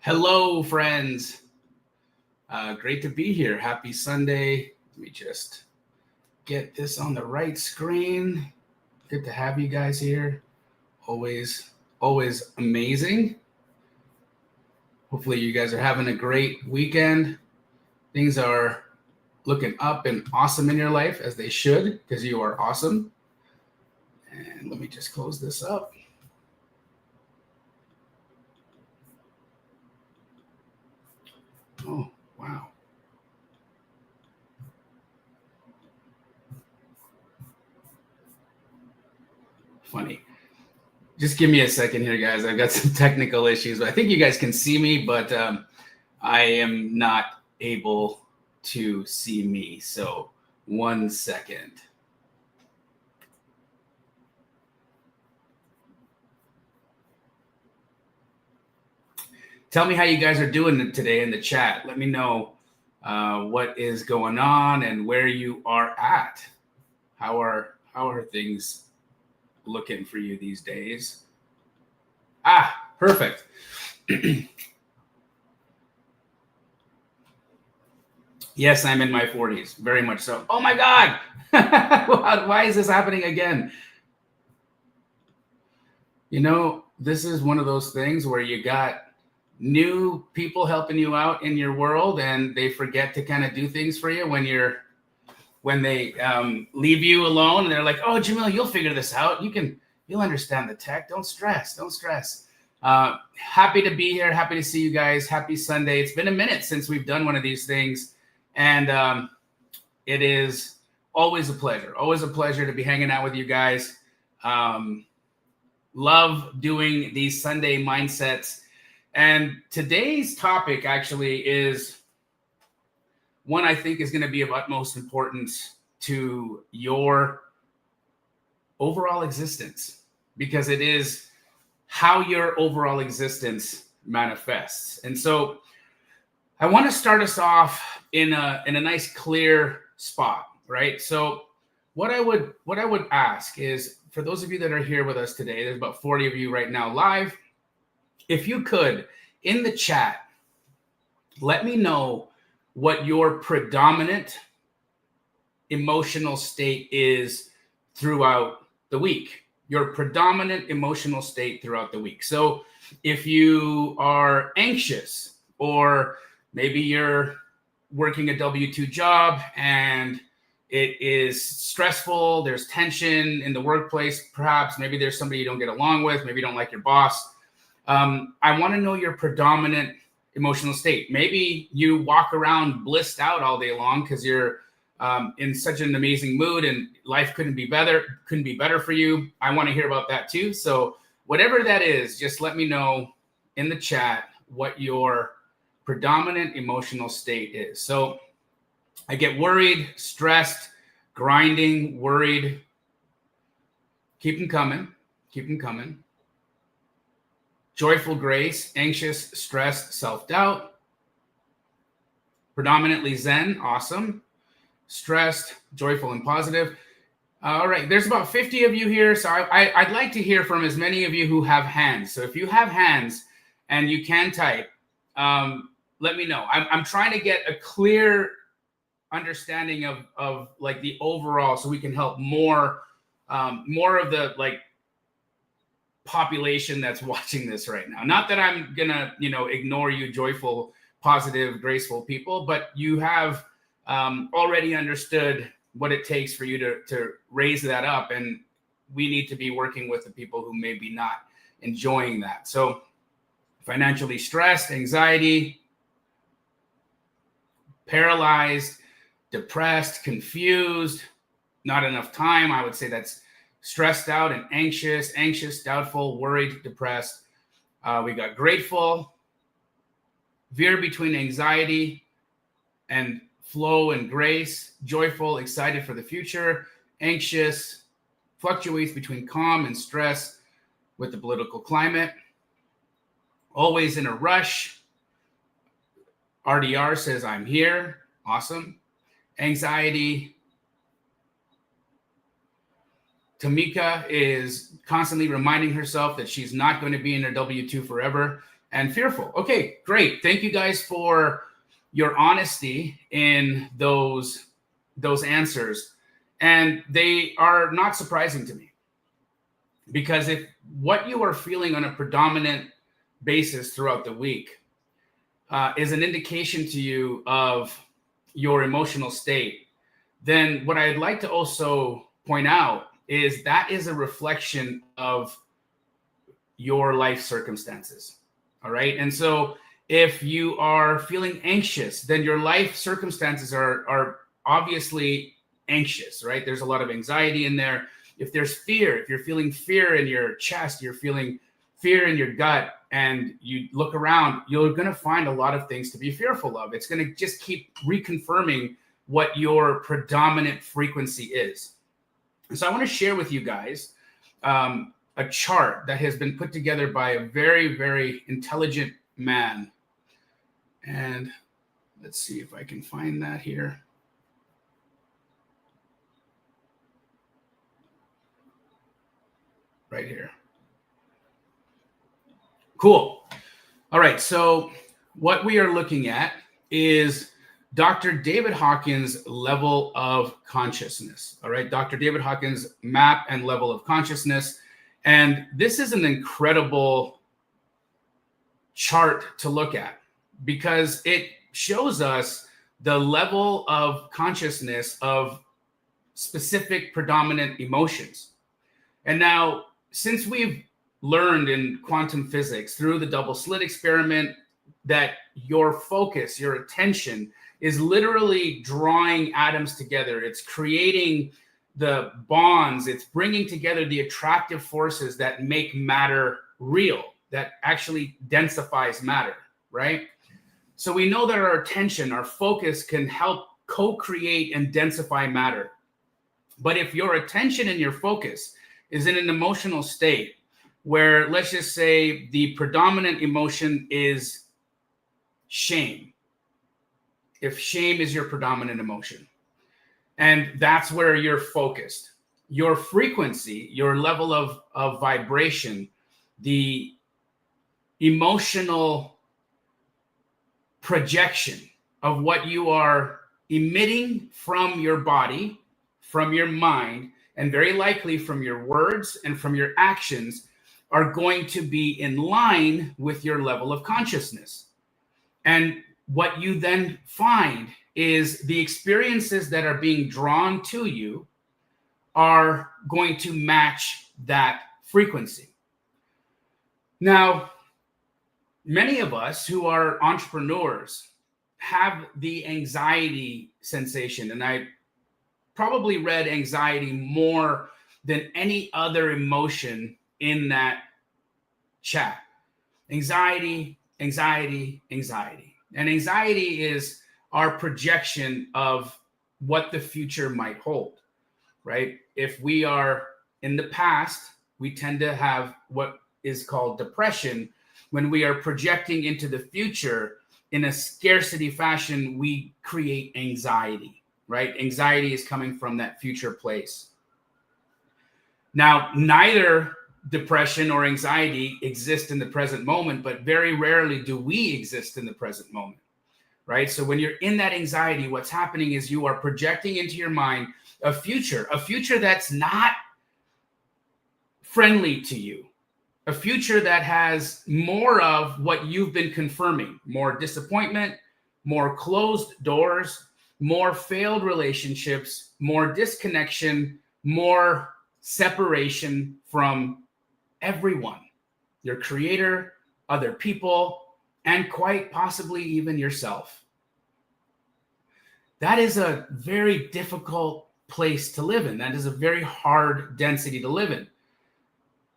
Hello, friends. Great to be here. Happy Sunday. Let me just get this on the right screen. Good to have you guys here. Always amazing. Hopefully, you guys are having a great weekend. Things are looking up and awesome in your life, as they should, because you are awesome. And let me just close this up. Oh, wow. Funny. Just give me a second here, guys. I've got some technical issues. I think you guys can see me, but I am not able to see me. So 1 second. Tell me how you guys are doing today in the chat. Let me know what is going on and where you are at. How are things looking for you these days? Perfect. Yes, I'm in my 40s, very much so. Oh my God! Why is this happening again? You know, this is one of those things where you got new people helping you out in your world, and they forget to kind of do things for you when they leave you alone, and they're like, "Oh, Jamil, you'll figure this out. You'll understand the tech. Don't stress. Happy to be here. Happy to see you guys. Happy Sunday. It's been a minute since we've done one of these things, and it is always a pleasure. Always a pleasure to be hanging out with you guys. Love doing these Sunday mindsets. And today's topic actually is one I think is going to be of utmost importance to your overall existence, because it is how your overall existence manifests. And so I want to start us off in a nice clear spot, right? So what I would ask is, for those of you that are here with us today, there's about 40 of you right now live. If you could, in the chat, let me know what your predominant emotional state is throughout the week. Your predominant emotional state throughout the week. So if you are anxious, or maybe you're working a W-2 job and it is stressful, there's tension in the workplace, perhaps, maybe there's somebody you don't get along with, maybe you don't like your boss. I want to know your predominant emotional state. Maybe you walk around blissed out all day long because you're in such an amazing mood and life couldn't be better for you. I want to hear about that too. So whatever that is, just let me know in the chat what your predominant emotional state is. So I get worried, stressed, grinding, worried. Keep them coming. Joyful grace, anxious, stressed, self-doubt. Predominantly Zen, awesome. Stressed, joyful, and positive. All right, there's about 50 of you here, so I'd like to hear from as many of you who have hands. So if you have hands and you can type, let me know. I'm trying to get a clear understanding of like the overall, so we can help more of the like population that's watching this right now. Not that I'm gonna ignore you joyful, positive, graceful people, but you have already understood what it takes for you to raise that up, and we need to be working with the people who may be not enjoying that. So financially stressed, anxiety, paralyzed, depressed, confused, not enough time. I would say that's stressed out and anxious, doubtful, worried, depressed. We got grateful, veer between anxiety and flow and grace, joyful, excited for the future, anxious, fluctuates between calm and stress with the political climate, always in a rush. RDR says, I'm here. Awesome. Anxiety. Tamika is constantly reminding herself that she's not going to be in her W-2 forever. and fearful. Okay, great. Thank you guys for your honesty in those answers. And they are not surprising to me, because if what you are feeling on a predominant basis throughout the week is an indication to you of your emotional state, then what I'd like to also point out is that is a reflection of your life circumstances. All right. And so if you are feeling anxious, then your life circumstances are obviously anxious, right? There's a lot of anxiety in there. If there's fear, if you're feeling fear in your chest, you're feeling fear in your gut, and you look around, you're going to find a lot of things to be fearful of. It's going to just keep reconfirming what your predominant frequency is. And so I want to share with you guys a chart that has been put together by a very, very intelligent man. And let's see if I can find that here. Right here. Cool. All right. So what we are looking at is Dr. David Hawkins' level of consciousness. All right. Dr. David Hawkins' map and level of consciousness. And this is an incredible chart to look at, because it shows us the level of consciousness of specific predominant emotions. And now, since we've learned in quantum physics through the double slit experiment that your focus, your attention is literally drawing atoms together, it's creating the bonds, it's bringing together the attractive forces that make matter real, that actually densifies matter, right? So we know that our attention, our focus can help co-create and densify matter. But if your attention and your focus is in an emotional state where, let's just say, the predominant emotion is shame, if shame is your predominant emotion, and that's where you're focused, your frequency, your level of vibration, the emotional projection of what you are emitting from your body, from your mind, and very likely from your words and from your actions, are going to be in line with your level of consciousness. And what you then find is the experiences that are being drawn to you are going to match that frequency. Now, many of us who are entrepreneurs have the anxiety sensation, and I probably read anxiety more than any other emotion in that chat. Anxiety, anxiety, anxiety. And anxiety is our projection of what the future might hold, right? If we are in the past, we tend to have what is called depression. When we are projecting into the future in a scarcity fashion, we create anxiety, right? Anxiety is coming from that future place. Now, neither depression or anxiety exist in the present moment, but very rarely do we exist in the present moment, right? So when you're in that anxiety, what's happening is you are projecting into your mind a future that's not friendly to you, a future that has more of what you've been confirming, more disappointment, more closed doors, more failed relationships, more disconnection, more separation from everyone, your creator, other people, and quite possibly even yourself. That is a very difficult place to live in. That is a very hard density to live in.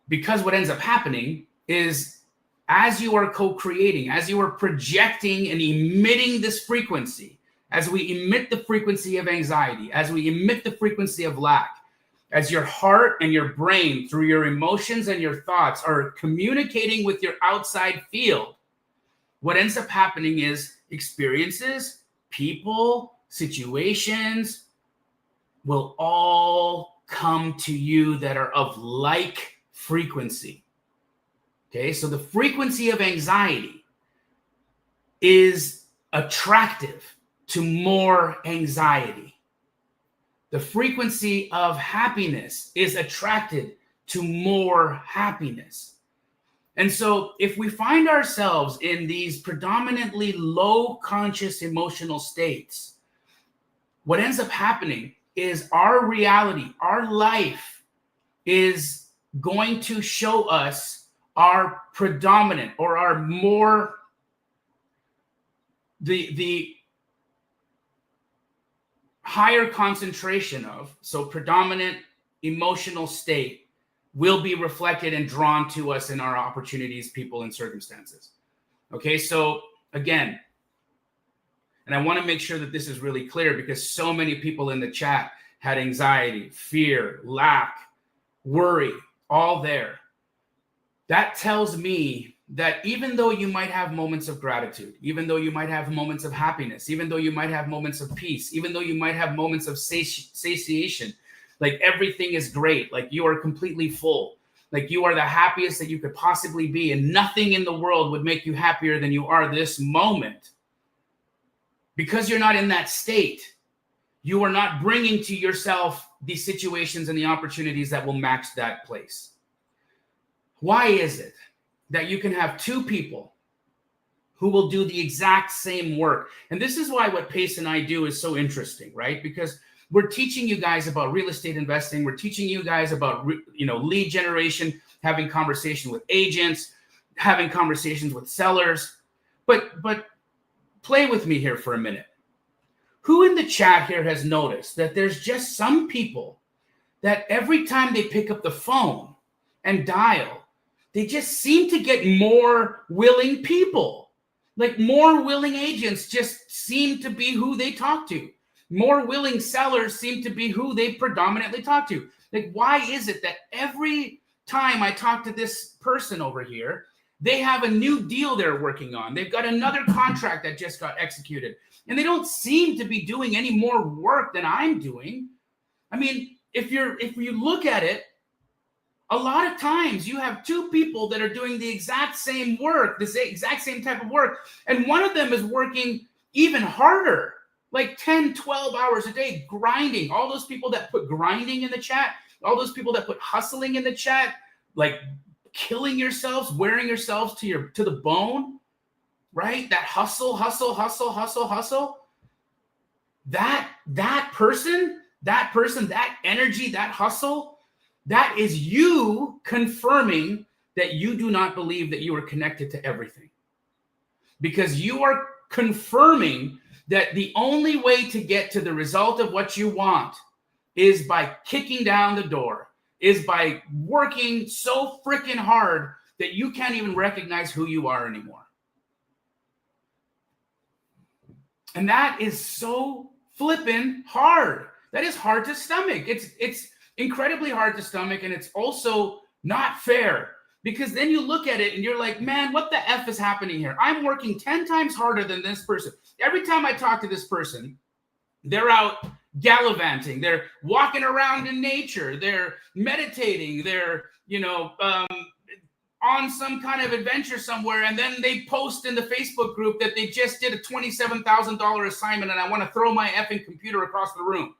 Because what ends up happening is, as you are co-creating, as you are projecting and emitting this frequency, as we emit the frequency of anxiety, as we emit the frequency of lack, as your heart and your brain, through your emotions and your thoughts, are communicating with your outside field, what ends up happening is experiences, people, situations will all come to you that are of like frequency. Okay, so the frequency of anxiety is attractive to more anxiety. The frequency of happiness is attracted to more happiness. And so if we find ourselves in these predominantly low conscious emotional states, what ends up happening is our reality, our life is going to show us our predominant or our more the higher concentration of, so predominant emotional state will be reflected and drawn to us in our opportunities, people, and circumstances. Okay, so again, and I want to make sure that this is really clear because so many people in the chat had anxiety, fear, lack, worry, all there. That tells me that even though you might have moments of gratitude, even though you might have moments of happiness, even though you might have moments of peace, even though you might have moments of satiation, like everything is great, like you are completely full, like you are the happiest that you could possibly be, and nothing in the world would make you happier than you are this moment. Because you're not in that state, you are not bringing to yourself the situations and the opportunities that will match that place. Why is it that you can have two people who will do the exact same work? And this is why what Pace and I do is so interesting, right? Because we're teaching you guys about real estate investing. We're teaching you guys about, lead generation, having conversation with agents, having conversations with sellers. But play with me here for a minute. Who in the chat here has noticed that there's just some people that every time they pick up the phone and dial, they just seem to get more willing people? Like more willing agents just seem to be who they talk to. More willing sellers seem to be who they predominantly talk to. Like, why is it that every time I talk to this person over here, they have a new deal they're working on? They've got another contract that just got executed, and they don't seem to be doing any more work than I'm doing. I mean, if you look at it, a lot of times you have two people that are doing the exact same work, the exact same type of work, and one of them is working even harder, like 10, 12 hours a day, grinding. All those people that put grinding in the chat, all those people that put hustling in the chat, like killing yourselves, wearing yourselves to the bone, right? That hustle. That person, that energy, that hustle, that is you confirming that you do not believe that you are connected to everything. Because you are confirming that the only way to get to the result of what you want is by kicking down the door, is by working so freaking hard that you can't even recognize who you are anymore. And that is so flippin' hard. That is hard to stomach. It's incredibly hard to stomach, and it's also not fair, because then you look at it and you're like, man, what the F is happening here? I'm working 10 times harder than this person. Every time I talk to this person, they're out gallivanting, they're walking around in nature, they're meditating, they're, on some kind of adventure somewhere, and then they post in the Facebook group that they just did a $27,000 assignment and I want to throw my effing computer across the room.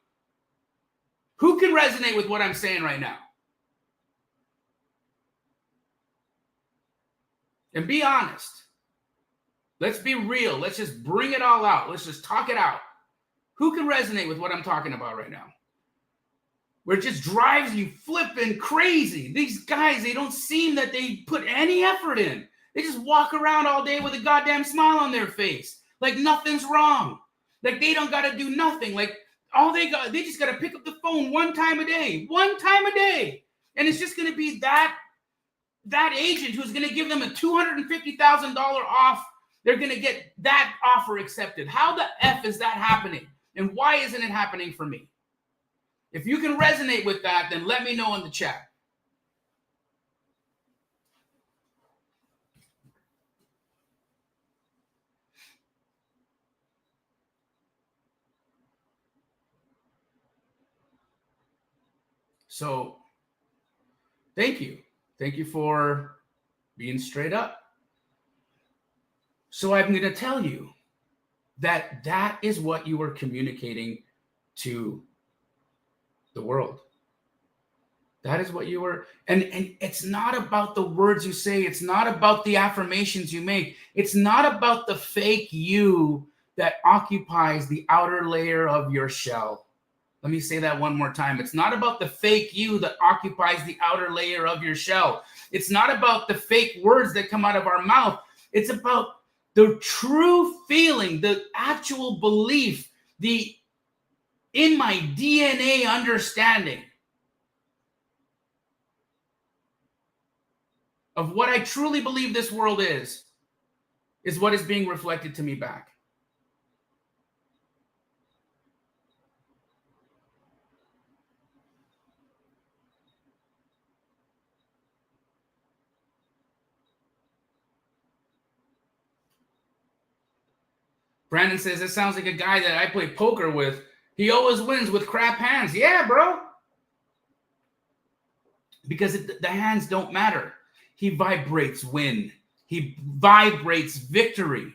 Who can resonate with what I'm saying right now? And be honest. Let's be real. Let's just bring it all out. Let's just talk it out. Who can resonate with what I'm talking about right now? Where it just drives you flipping crazy. These guys, they don't seem that they put any effort in. They just walk around all day with a goddamn smile on their face, like nothing's wrong. Like they don't got to do nothing. Like they just got to pick up the phone one time a day. And it's just going to be that agent who's going to give them a $250,000 off. They're going to get that offer accepted. How the F is that happening? And why isn't it happening for me? If you can resonate with that, then let me know in the chat. So, thank you. Thank you for being straight up. So I'm going to tell you that that is what you are communicating to the world. That is what you were, and it's not about the words you say. It's not about the affirmations you make. It's not about the fake you that occupies the outer layer of your shell. Let me say that one more time. It's not about the fake you that occupies the outer layer of your shell. It's not about the fake words that come out of our mouth. It's about the true feeling, the actual belief, the in my DNA understanding of what I truly believe this world is what is being reflected to me back. Brandon says, it sounds like a guy that I play poker with. He always wins with crap hands. Yeah, bro. Because the hands don't matter. He vibrates win. He vibrates victory.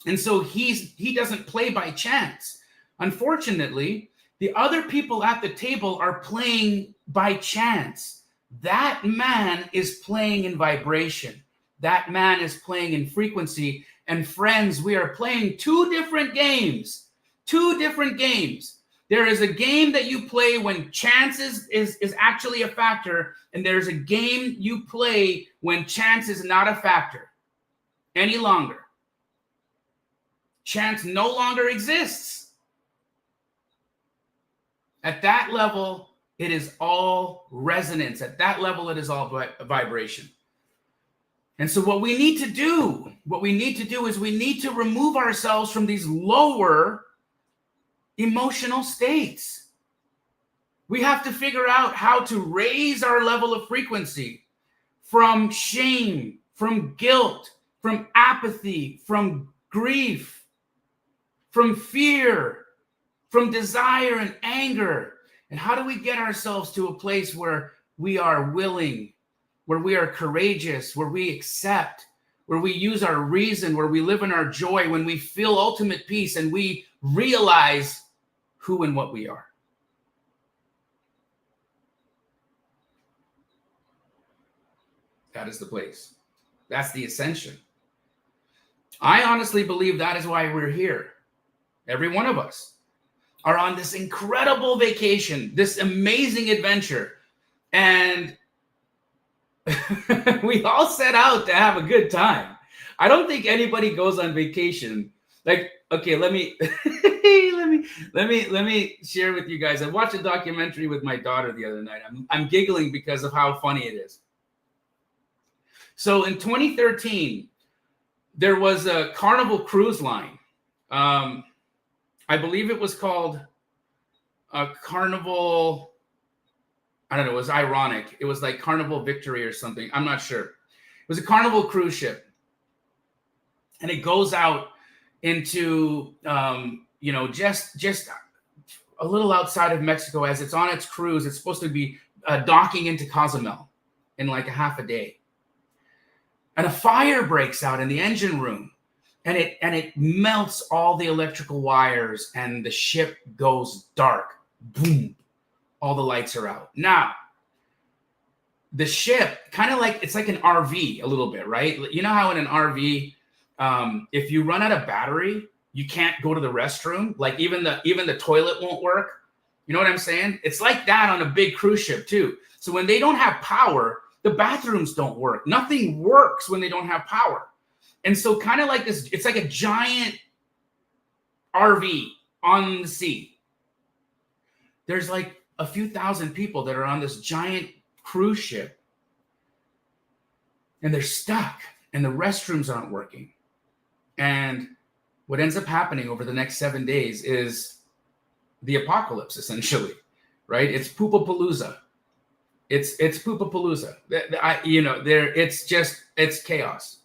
And so he doesn't play by chance. Unfortunately, the other people at the table are playing by chance. That man is playing in vibration. That man is playing in frequency. And friends, we are playing two different games. Two different games. There is a game that you play when chance is actually a factor, and there's a game you play when chance is not a factor any longer. Chance no longer exists. At that level, it is all resonance. At that level, it is all vibration. And so what we need to do is we need to remove ourselves from these lower emotional states. We have to figure out how to raise our level of frequency from shame, from guilt, from apathy, from grief, from fear, from desire and anger. And how do we get ourselves to a place where we are willing, where we are courageous, where we accept, where we use our reason, where we live in our joy, when we feel ultimate peace and we realize who and what we are? That is the place. That's the ascension. I honestly believe that is why we're here. Every one of us are on this incredible vacation, this amazing adventure. And we all set out to have a good time. I don't think anybody goes on vacation. Like, okay, let me share with you guys. I watched a documentary with my daughter the other night. I'm giggling because of how funny it is. So in 2013, there was a Carnival cruise line. I believe it was called a Carnival. I don't know. It was ironic. It was like Carnival Victory or something. I'm not sure. It was a Carnival cruise ship. And it goes out into, just a little outside of Mexico. As it's on its cruise, it's supposed to be docking into Cozumel in like a half a day. And a fire breaks out in the engine room, and it melts all the electrical wires, and the ship goes dark. Boom. All the lights are out. Now, the ship, kind of like, it's like an RV a little bit, right? You know how in an RV, if you run out of battery, you can't go to the restroom. Like even the toilet won't work. You know what I'm saying? It's like that on a big cruise ship too. So when they don't have power, the bathrooms don't work. Nothing works when they don't have power. And so kind of like this, it's like a giant RV on the sea. There's like a few thousand people that are on this giant cruise ship, and they're stuck, and the restrooms aren't working. And what ends up happening over the next 7 days is the apocalypse, essentially, right? It's Poopapalooza. It's Poopapalooza. It's chaos.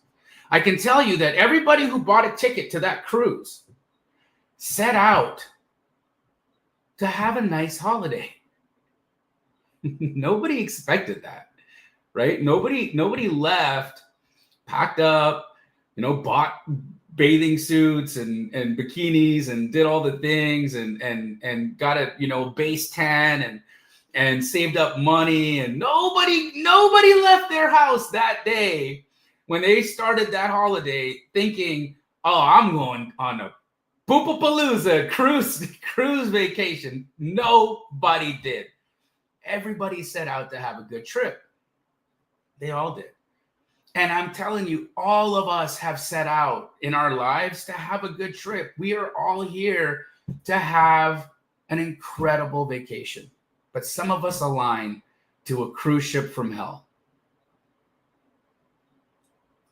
I can tell you that everybody who bought a ticket to that cruise set out to have a nice holiday. Nobody expected that. right? Nobody left, packed up, bought bathing suits and bikinis and did all the things and got a base tan and saved up money, and nobody left their house that day when they started that holiday thinking, oh, I'm going on a Poopapalooza cruise vacation. Nobody did. Everybody set out to have a good trip. They all did. And I'm telling you, all of us have set out in our lives to have a good trip. We are all here to have an incredible vacation. But some of us align to a cruise ship from hell.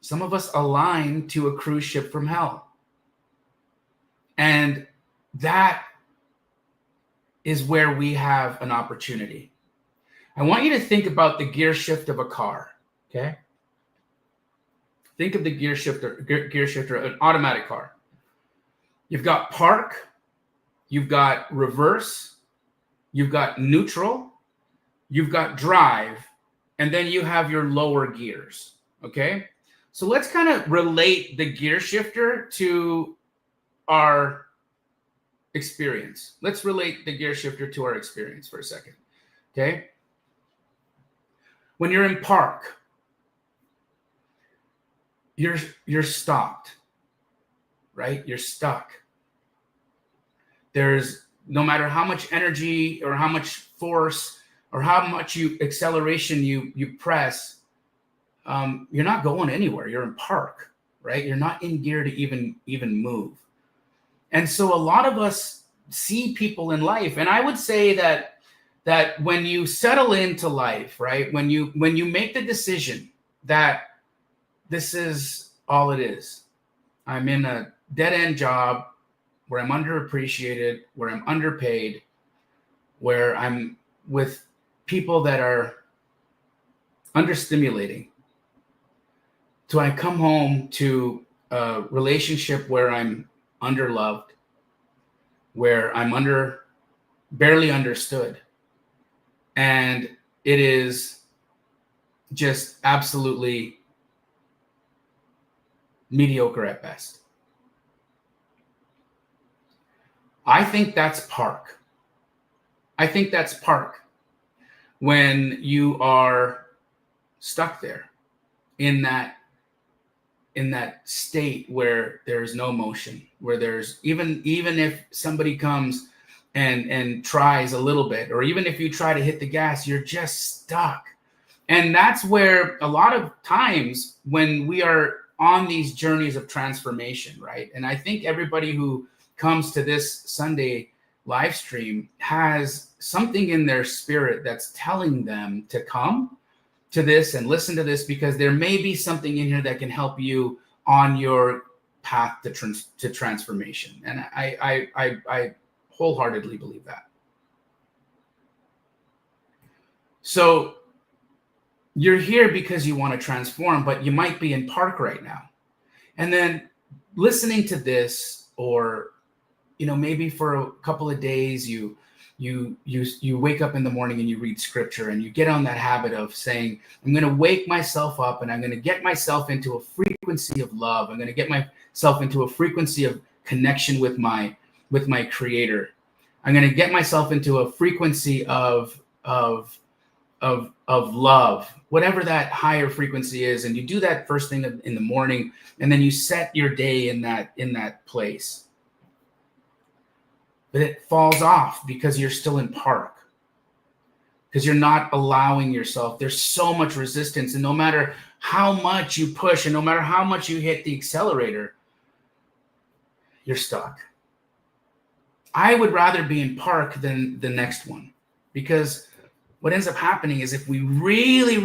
Some of us align to a cruise ship from hell. And that is where we have an opportunity. I want you to think about the gear shift of a car, okay? Think of the gear shifter, an automatic car. You've got park, you've got reverse, you've got neutral, you've got drive, and then you have your lower gears, okay? So let's kind of relate the gear shifter to our experience. Let's relate the gear shifter to our experience for a second, okay? When you're in park, you're stopped, right? You're stuck. There's no matter how much energy or how much force or how much acceleration you press, you're not going anywhere. You're in park, right? You're not in gear to even move. And so a lot of us see people in life, and I would say that when you settle into life, right? When you make the decision that this is all it is, I'm in a dead-end job where I'm underappreciated, where I'm underpaid, where I'm with people that are understimulating. So I come home to a relationship where I'm underloved, where I'm barely understood. And it is just absolutely mediocre at best. I think that's park. I think that's park when you are stuck there in that state where there's no motion, where there's even if somebody comes and tries a little bit, or even if you try to hit the gas, you're just stuck. And that's where a lot of times when we are on these journeys of transformation, right? And I think everybody who comes to this Sunday live stream has something in their spirit that's telling them to come to this and listen to this, because there may be something in here that can help you on your path to transformation. And I wholeheartedly believe that. So you're here because you want to transform, but you might be in park right now. And then listening to this, or maybe for a couple of days you wake up in the morning and you read scripture and you get on that habit of saying, I'm going to wake myself up and I'm going to get myself into a frequency of love. I'm going to get myself into a frequency of connection with my creator. I'm going to get myself into a frequency of love, whatever that higher frequency is. And you do that first thing in the morning, and then you set your day in that place. But it falls off because you're still in park, because you're not allowing yourself. There's so much resistance, and no matter how much you push and no matter how much you hit the accelerator, you're stuck. I would rather be in park than the next one, because what ends up happening is if we really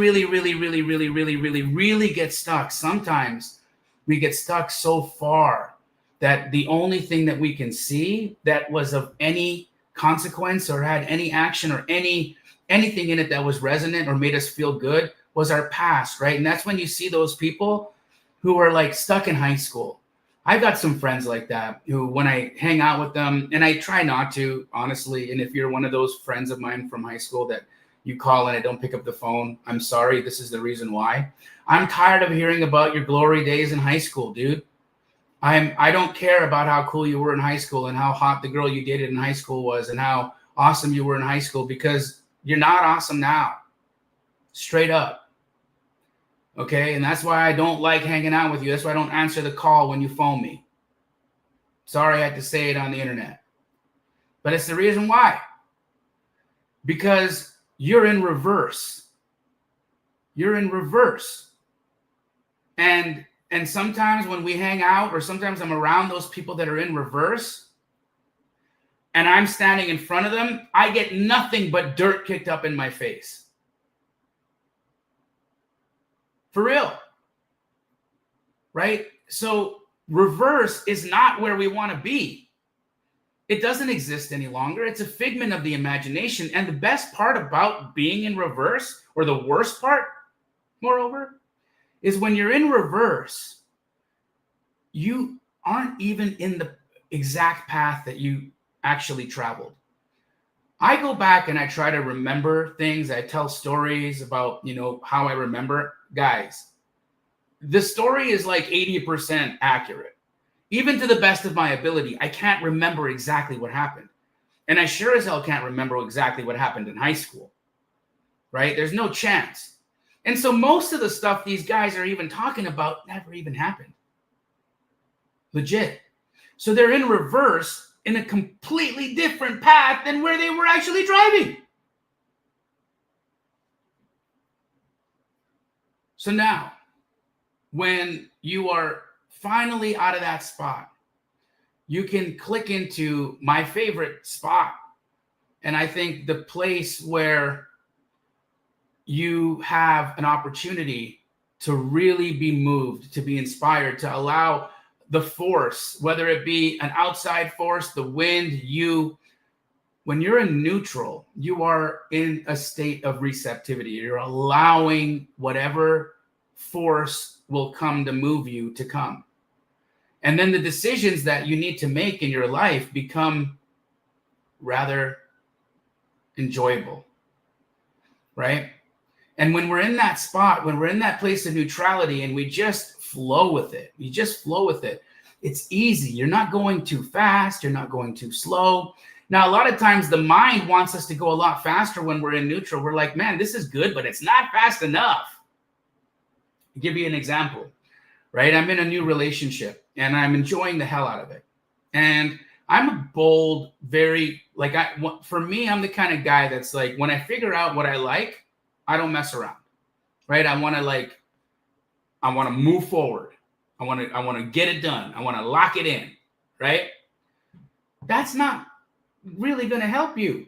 get stuck, sometimes we get stuck so far that the only thing that we can see that was of any consequence or had any action or anything in it that was resonant or made us feel good was our past, right? And that's when you see those people who are like stuck in high school. I've got some friends like that who, when I hang out with them, and I try not to, honestly, and if you're one of those friends of mine from high school that you call and I don't pick up the phone, I'm sorry. This is the reason why. I'm tired of hearing about your glory days in high school, dude. I don't care about how cool you were in high school and how hot the girl you dated in high school was and how awesome you were in high school, because you're not awesome now. Straight up. Okay? And that's why I don't like hanging out with you. That's why I don't answer the call when you phone me. Sorry I had to say it on the internet. But it's the reason why. Because you're in reverse. You're in reverse. And sometimes when we hang out, or sometimes I'm around those people that are in reverse, and I'm standing in front of them, I get nothing but dirt kicked up in my face. For real. Right? So reverse is not where we want to be. It doesn't exist any longer. It's a figment of the imagination. And the best part about being in reverse, or the worst part, moreover, is when you're in reverse, you aren't even in the exact path that you actually traveled. I go back and I try to remember things. I tell stories about, how I remember. Guys, the story is like 80% accurate. Even to the best of my ability, I can't remember exactly what happened. And I sure as hell can't remember exactly what happened in high school, right? There's no chance. And so most of the stuff these guys are even talking about never even happened. Legit. So they're in reverse in a completely different path than where they were actually driving. So now, when you are finally out of that spot, you can click into my favorite spot. And I think the place where you have an opportunity to really be moved, to be inspired, to allow the force, whether it be an outside force, the wind, when you're in neutral, you are in a state of receptivity. You're allowing whatever force will come to move you to come. And then the decisions that you need to make in your life become rather enjoyable, right? And when we're in that spot, when we're in that place of neutrality and we just flow with it, it's easy. You're not going too fast. You're not going too slow. Now, a lot of times the mind wants us to go a lot faster when we're in neutral. We're like, man, this is good, but it's not fast enough. I'll give you an example, right? I'm in a new relationship and I'm enjoying the hell out of it. And I'm a bold, for me, I'm the kind of guy that's like, when I figure out what I like, I don't mess around, right? I want to move forward. I want to get it done. I want to lock it in, right? That's not really going to help you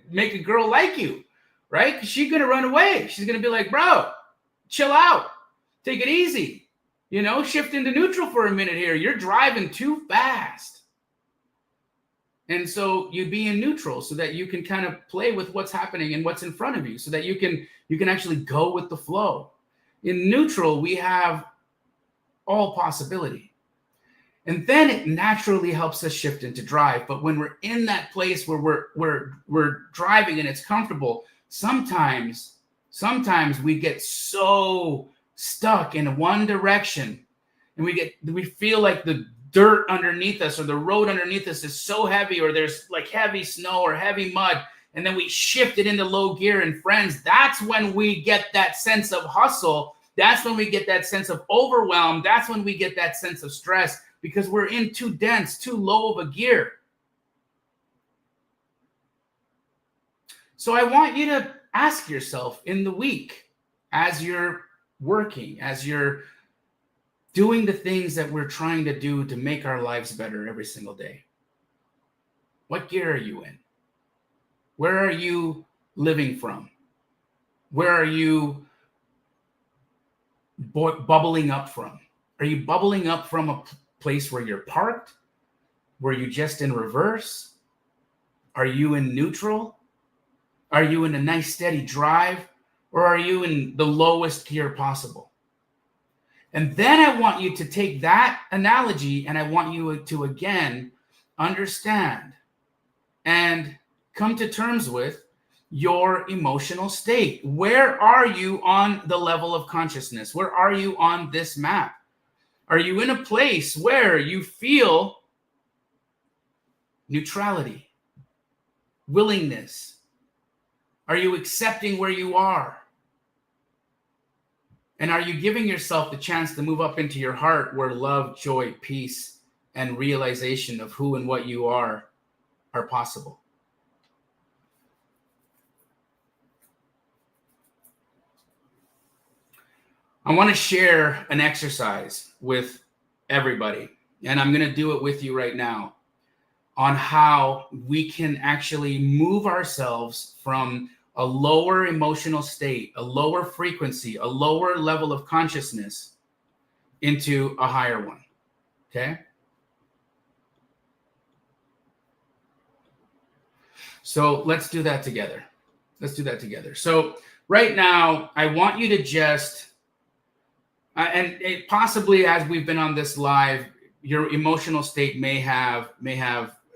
make a girl like you, right? 'Cause she's going to run away. She's going to be like, bro, chill out. Take it easy. Shift into neutral for a minute here. You're driving too fast. And so you be in neutral so that you can kind of play with what's happening and what's in front of you, so that you can actually go with the flow. In neutral, we have all possibility. And then it naturally helps us shift into drive. But when we're in that place where we're driving and it's comfortable, sometimes we get so stuck in one direction, and we feel like the dirt underneath us or the road underneath us is so heavy, or there's like heavy snow or heavy mud, and then we shift it into low gear. And friends, that's when we get that sense of hustle. That's when we get that sense of overwhelm. That's when we get that sense of stress, because we're in too dense, too low of a gear. So I want you to ask yourself in the week, as you're working, as you're doing the things that we're trying to do to make our lives better every single day, what gear are you in? Where are you living from? Where are you bubbling up from? Are you bubbling up from a place where you're parked? Were you just in reverse? Are you in neutral? Are you in a nice steady drive? Or are you in the lowest gear possible? And then I want you to take that analogy and I want you to again understand and come to terms with your emotional state. Where are you on the level of consciousness? Where are you on this map? Are you in a place where you feel neutrality, willingness? Are you accepting where you are? And are you giving yourself the chance to move up into your heart where love, joy, peace, and realization of who and what you are possible? I want to share an exercise with everybody, and I'm going to do it with you right now, on how we can actually move ourselves from a lower emotional state, a lower frequency, a lower level of consciousness into a higher one. Okay? So let's do that together. So right now, I want you to just, and it possibly as we've been on this live, your emotional state may have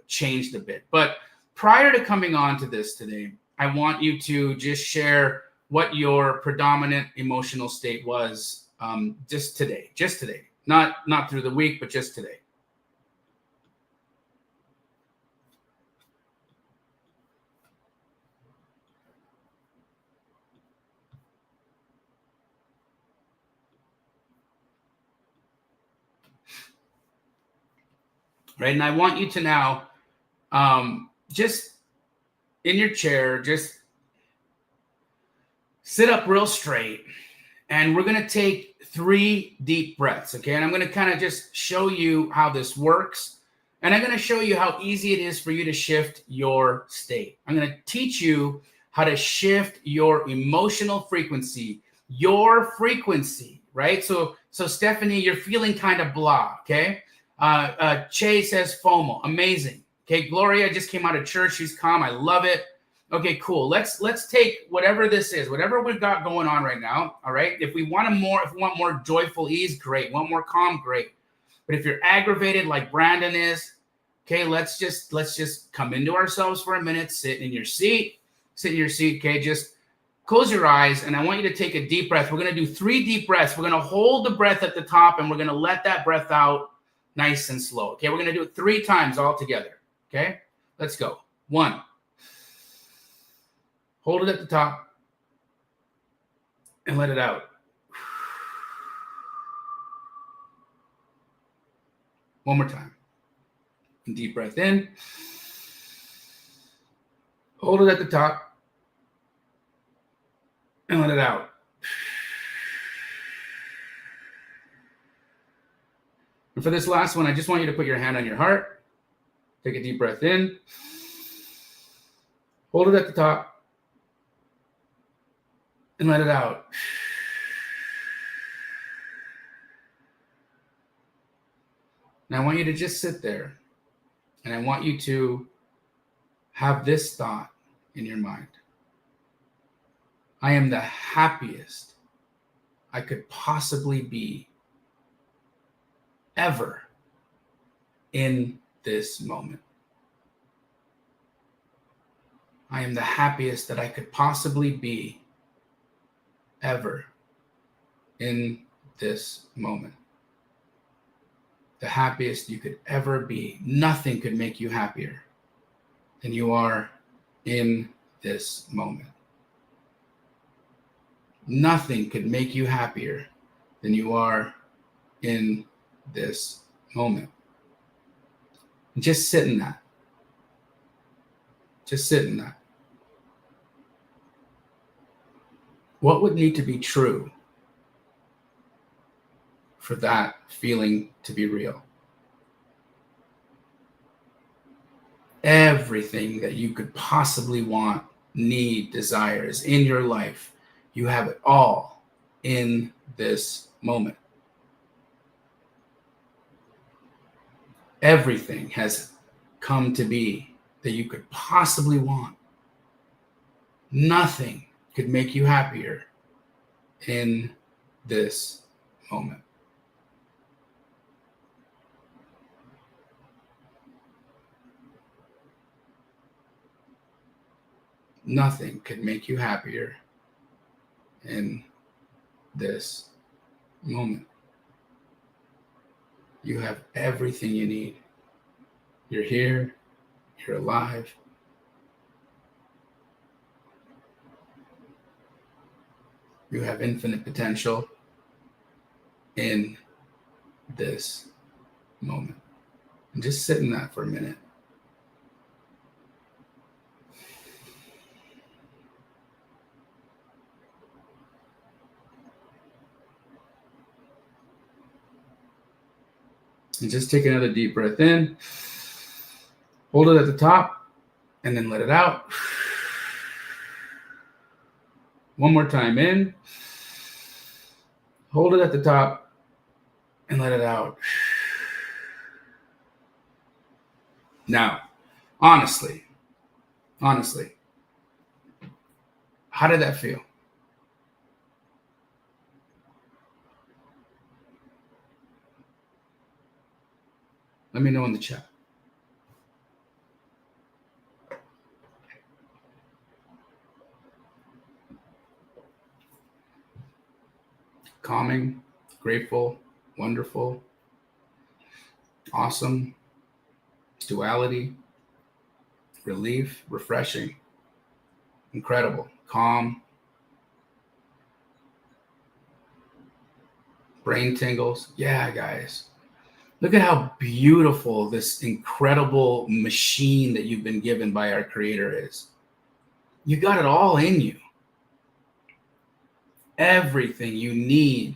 changed a bit. But prior to coming on to this today, I want you to just share what your predominant emotional state was just today, not through the week, but just today. Right, and I want you to now just in your chair, just sit up real straight, and we're going to take 3 deep breaths, okay? And I'm going to kind of just show you how this works, and I'm going to show you how easy it is for you to shift your state. I'm going to teach you how to shift your emotional frequency, right? So Stephanie, you're feeling kind of blah, okay? Che says FOMO, amazing. Okay, Gloria just came out of church. She's calm. I love it. Okay, cool. Let's take whatever this is, whatever we've got going on right now. All right. If we want more joyful ease, great. Want more calm, great. But if you're aggravated like Brandon is, okay, let's just come into ourselves for a minute. Sit in your seat. Okay, just close your eyes, and I want you to take a deep breath. We're going to do 3 deep breaths. We're going to hold the breath at the top, and we're going to let that breath out nice and slow. Okay, we're going to do it 3 times all together. Okay, let's go. 1. Hold it at the top and let it out. One more time. Deep breath in. Hold it at the top and let it out. And for this last one, I just want you to put your hand on your heart. Take a deep breath in. Hold it at the top and let it out. And I want you to just sit there, and I want you to have this thought in your mind. I am the happiest I could possibly be ever in this moment. I am the happiest that I could possibly be ever in this moment. The happiest you could ever be. Nothing could make you happier than you are in this moment. Nothing could make you happier than you are in this moment. Just sit in that. Just sit in that. What would need to be true for that feeling to be real? Everything that you could possibly want, need, desire is in your life. You have it all in this moment. Everything has come to be that you could possibly want. Nothing could make you happier in this moment. Nothing could make you happier in this moment. You have everything you need. You're here. You're alive. You have infinite potential in this moment. And just sit in that for a minute. And just take another deep breath in. Hold it at the top and then let it out. One more time in. Hold it at the top and let it out. Now, honestly, how did that feel? Let me know in the chat. Calming, grateful, wonderful, awesome, duality, relief, refreshing, incredible, calm, brain tingles. Yeah, guys. Look at how beautiful this incredible machine that you've been given by our Creator is. You got it all in you. Everything you need.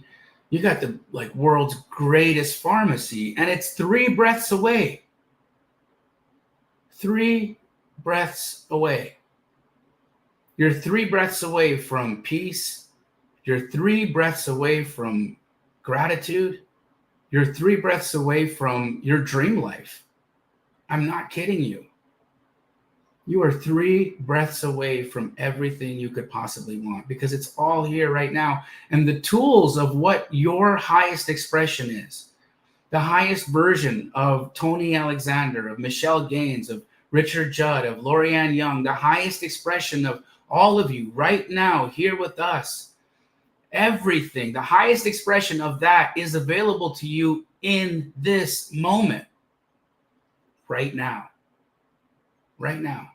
You got the world's greatest pharmacy, and it's 3 breaths away. 3 breaths away. You're 3 breaths away from peace. You're 3 breaths away from gratitude. You're 3 breaths away from your dream life. I'm not kidding you. You are 3 breaths away from everything you could possibly want, because it's all here right now. And the tools of what your highest expression is, the highest version of Tony Alexander, of Michelle Gaines, of Richard Judd, of Lorianne Young, the highest expression of all of you right now here with us. Everything, the highest expression of that is available to you in this moment. Right now. Right now.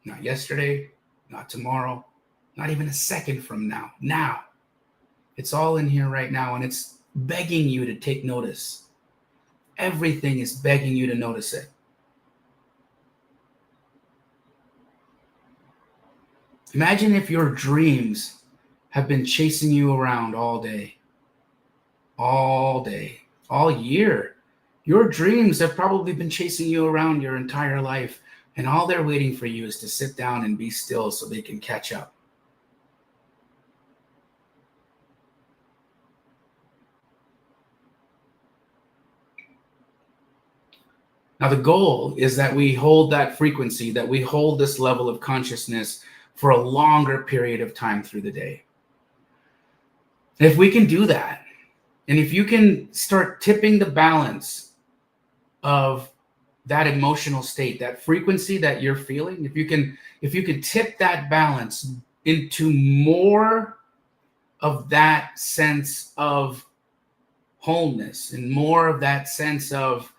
Not yesterday, not tomorrow, not even a second from now. Now. It's all in here right now, and it's begging you to take notice. Everything is begging you to notice it. Imagine if your dreams have been chasing you around all day, all year. Your dreams have probably been chasing you around your entire life, and all they're waiting for you is to sit down and be still so they can catch up. Now, the goal is that we hold that frequency, that we hold this level of consciousness for a longer period of time through the day. If we can do that, and if you can start tipping the balance of that emotional state, that frequency that you're feeling, if you can tip that balance into more of that sense of wholeness and more of that sense of,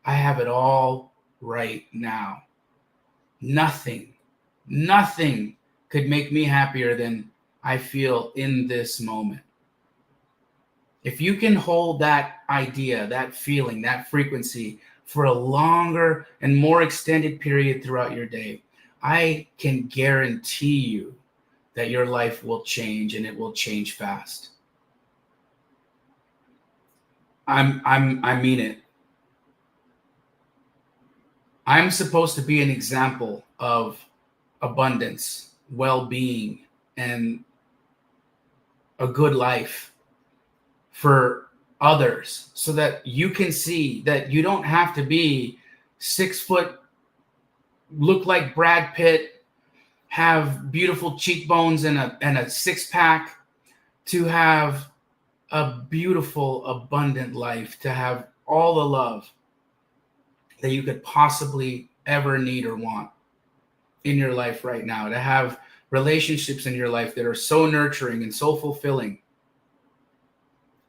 I have it all right now. Nothing could make me happier than I feel in this moment. If you can hold that idea, that feeling, that frequency for a longer and more extended period throughout your day, I can guarantee you that your life will change, and it will change fast. I mean it. I'm supposed to be an example of abundance, well-being, and a good life for others, so that you can see that you don't have to be 6 foot, look like Brad Pitt, have beautiful cheekbones and a six-pack to have a beautiful, abundant life, to have all the love that you could possibly ever need or want. in your life right now, to have relationships in your life that are so nurturing and so fulfilling,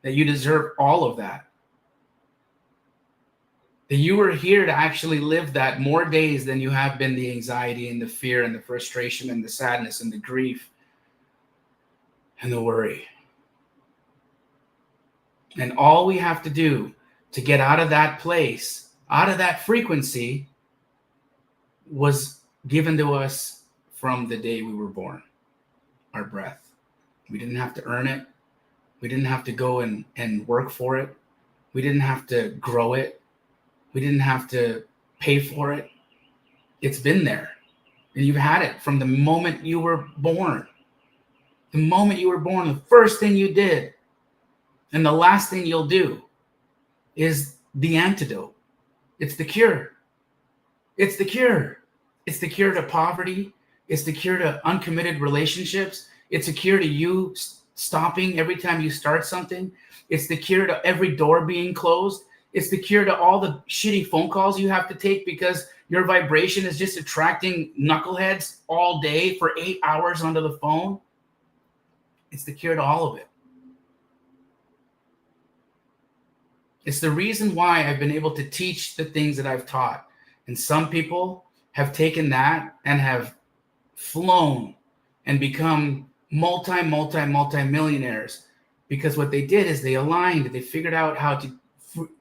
that you deserve all of that. That you are here to actually live that more days than you have been the anxiety and the fear and the frustration and the sadness and the grief and the worry. And all we have to do to get out of that place, out of that frequency, was given to us from the day we were born. Our breath. We didn't have to earn it. We didn't have to go and work for it. We didn't have to grow it. We didn't have to pay for it. It's been there. And you've had it from the moment you were born. The moment you were born, the first thing you did and the last thing you'll do is the antidote. It's the cure. It's the cure. It's the cure to poverty. It's the cure to uncommitted relationships. It's a cure to you stopping every time you start something. It's the cure to every door being closed. It's the cure to all the shitty phone calls you have to take because your vibration is just attracting knuckleheads all day for 8 hours onto the phone. It's the cure to all of it. It's the reason why I've been able to teach the things that I've taught. And some people have taken that and have flown and become multi-millionaires, because what they did is they aligned, they figured out how to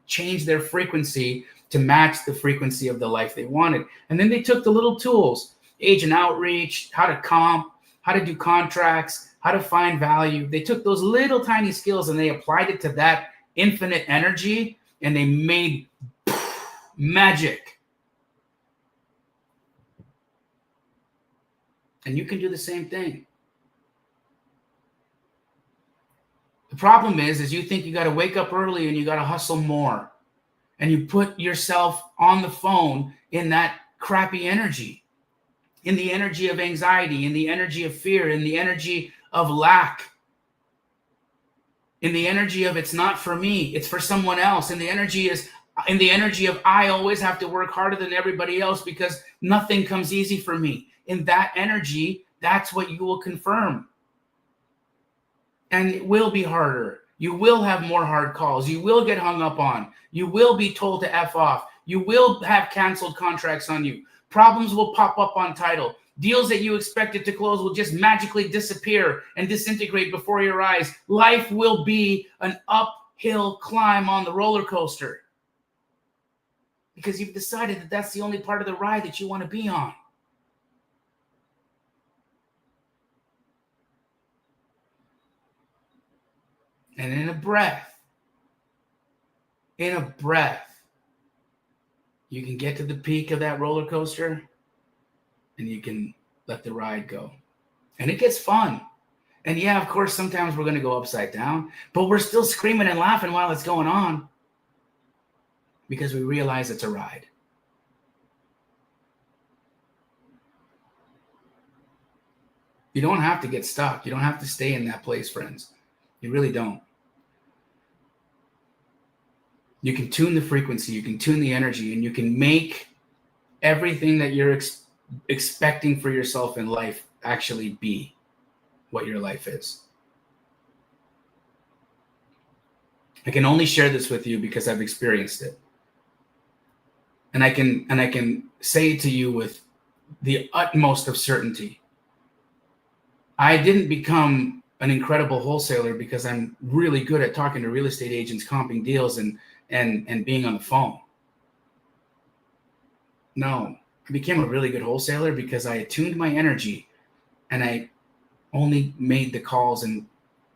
change their frequency to match the frequency of the life they wanted. And then they took the little tools, agent outreach, how to comp, how to do contracts, how to find value. They took those little tiny skills and they applied it to that infinite energy, and they made magic. And you can do the same thing. The problem is you think you got to wake up early and you got to hustle more. And you put yourself on the phone in that crappy energy, in the energy of anxiety, in the energy of fear, in the energy of lack, in the energy of it's not for me, it's for someone else. And the energy is in the energy of I always have to work harder than everybody else because nothing comes easy for me. In that energy, that's what you will confirm. And it will be harder. You will have more hard calls. You will get hung up on. You will be told to F off. You will have canceled contracts on you. Problems will pop up on title. Deals that you expected to close will just magically disappear and disintegrate before your eyes. Life will be an uphill climb on the roller coaster because you've decided that that's the only part of the ride that you want to be on. And in a breath, you can get to the peak of that roller coaster and you can let the ride go. And it gets fun. And yeah, of course, sometimes we're going to go upside down, but we're still screaming and laughing while it's going on because we realize it's a ride. You don't have to get stuck. You don't have to stay in that place, friends. You really don't. You can tune the frequency, you can tune the energy, and you can make everything that you're expecting for yourself in life actually be what your life is. I can only share this with you because I've experienced it. And I can say it to you with the utmost of certainty. I didn't become an incredible wholesaler because I'm really good at talking to real estate agents, comping deals, and being on the phone. No, I became a really good wholesaler because I attuned my energy and I only made the calls and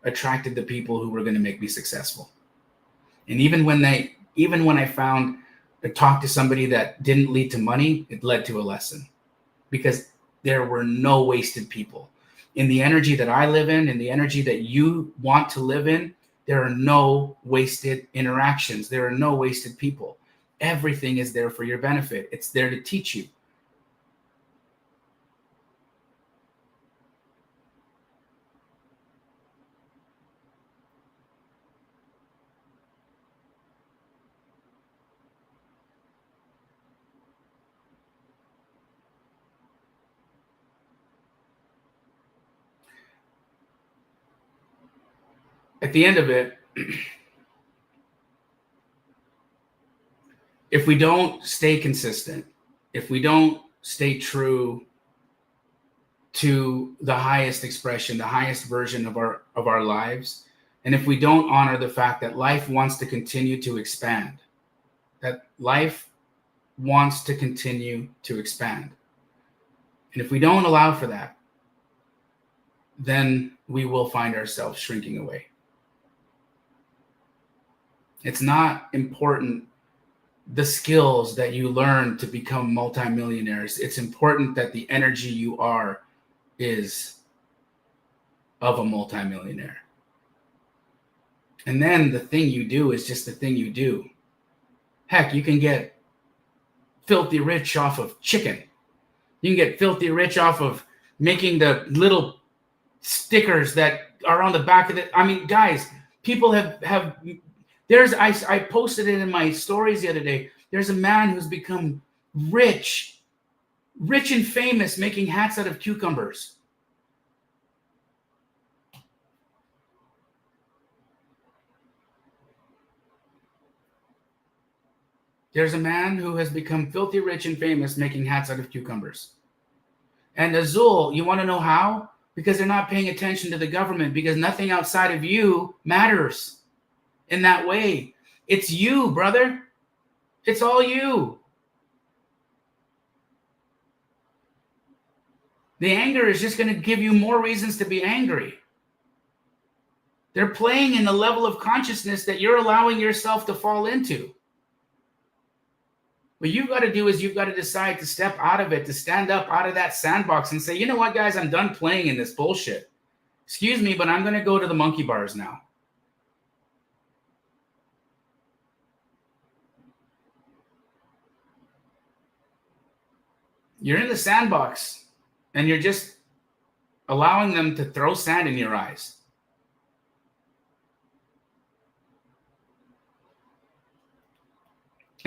attracted the people who were going to make me successful. And even when I found to talk to somebody that didn't lead to money, it led to a lesson because there were no wasted people. In the energy that I live in the energy that you want to live in, there are no wasted interactions. There are no wasted people. Everything is there for your benefit. It's there to teach you. at the end of it, if we don't stay consistent, if we don't stay true to the highest expression, the highest version of our lives, and if we don't honor the fact that life wants to continue to expand, that life wants to continue to expand, and if we don't allow for that, then we will find ourselves shrinking away. It's not important the skills that you learn to become multimillionaires. It's important that the energy you are is of a multimillionaire. And then the thing you do is just the thing you do. Heck, you can get filthy rich off of chicken. You can get filthy rich off of making the little stickers that are on the back of it. I mean, guys, people have I posted it in my stories the other day. There's a man who's become rich and famous making hats out of cucumbers. There's a man who has become filthy rich and famous making hats out of cucumbers. And Azul, you want to know how? Because they're not paying attention to the government, because nothing outside of you matters in that way. It's you, brother. It's all you. The anger is just going to give you more reasons to be angry. They're playing in the level of consciousness that you're allowing yourself to fall into. What you've got to do is you've got to decide to step out of it, to stand up out of that sandbox and say, you know what, guys, I'm done playing in this bullshit. Excuse me, but I'm going to go to the monkey bars now. You're in the sandbox and you're just allowing them to throw sand in your eyes.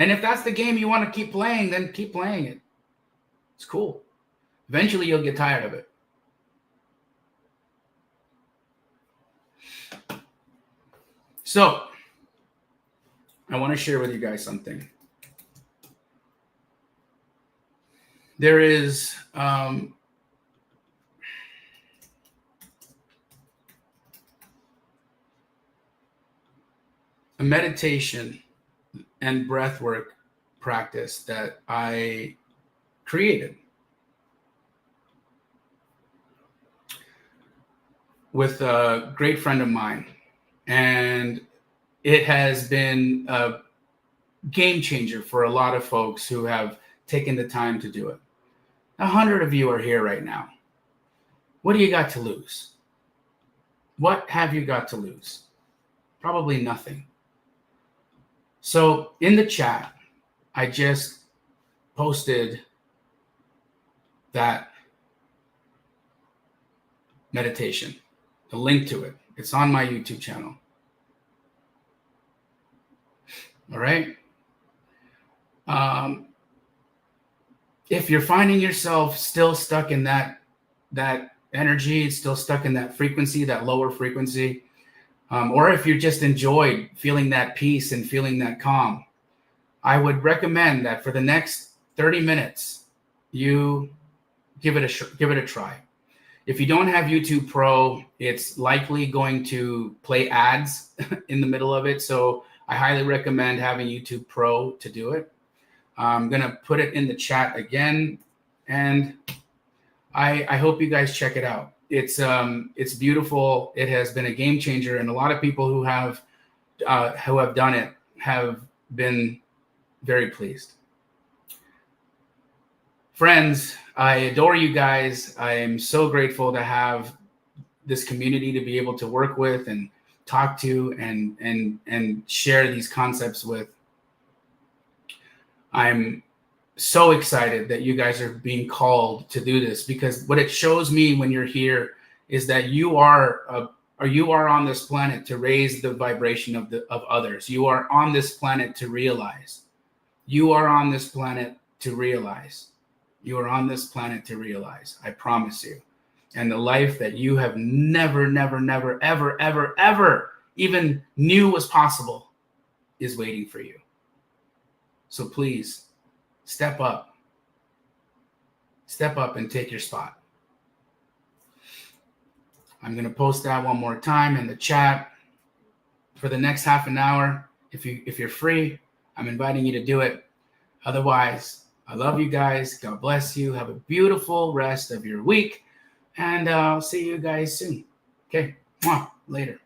And if that's the game you want to keep playing, then keep playing it. It's cool. Eventually, you'll get tired of it. So, I want to share with you guys something. There is a meditation and breathwork practice that I created with a great friend of mine. And it has been a game changer for a lot of folks who have taken the time to do it. 100 of you are here right now. What do you got to lose? What have you got to lose? Probably nothing. So in the chat, I just posted that meditation, the link to it. It's on my YouTube channel. All right. If you're finding yourself still stuck in that energy, still stuck in that frequency, that lower frequency, or if you just enjoyed feeling that peace and feeling that calm, I would recommend that for the next 30 minutes, you give it a try. If you don't have YouTube Pro, it's likely going to play ads in the middle of it. So I highly recommend having YouTube Pro to do it. I'm going to put it in the chat again, and I hope you guys check it out. It's beautiful. It has been a game changer, and a lot of people who have done it have been very pleased. Friends, I adore you guys. I am so grateful to have this community to be able to work with and talk to and share these concepts with. I'm so excited that you guys are being called to do this, because what it shows me when you're here is that you are on this planet to raise the vibration of others. You are on this planet to realize. You are on this planet to realize. You are on this planet to realize. I promise you. And the life that you have never, ever even knew was possible is waiting for you. So please step up. Step up and take your spot. I'm going to post that one more time in the chat for the next half an hour. If you're free, I'm inviting you to do it. Otherwise, I love you guys. God bless you. Have a beautiful rest of your week. And I'll see you guys soon. Okay. Later.